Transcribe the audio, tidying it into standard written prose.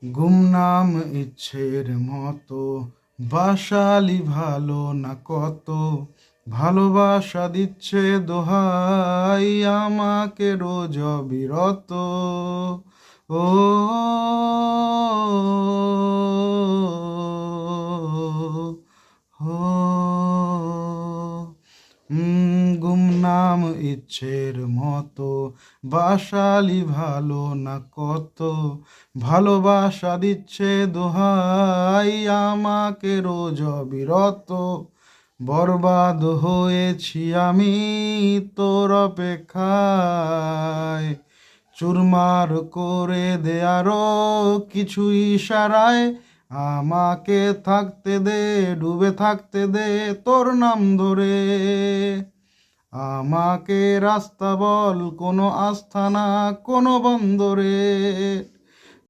গুমনাম ইচ্ছের মতো বাসালি ভালো না কত, ভালোবাসা দিচ্ছে দোহাই আমাকে রোজ অবিরত। ও গুমনাম ইচ্ছের মতো বাসালি ভালো না কত, ভালোবাসা দিচ্ছে দোহাই আমাকে রোজ অবিরত। বরবাদ হয়েছি আমি তোর অপেক্ষায়, চুরমার করে দে আরো কিছু ইশারায়, আমাকে থাকতে দে, ডুবে থাকতে দে তোর নাম ধরে। আমাকে রাস্তা বল, কোনো আস্থানা কোনো বন্দরে।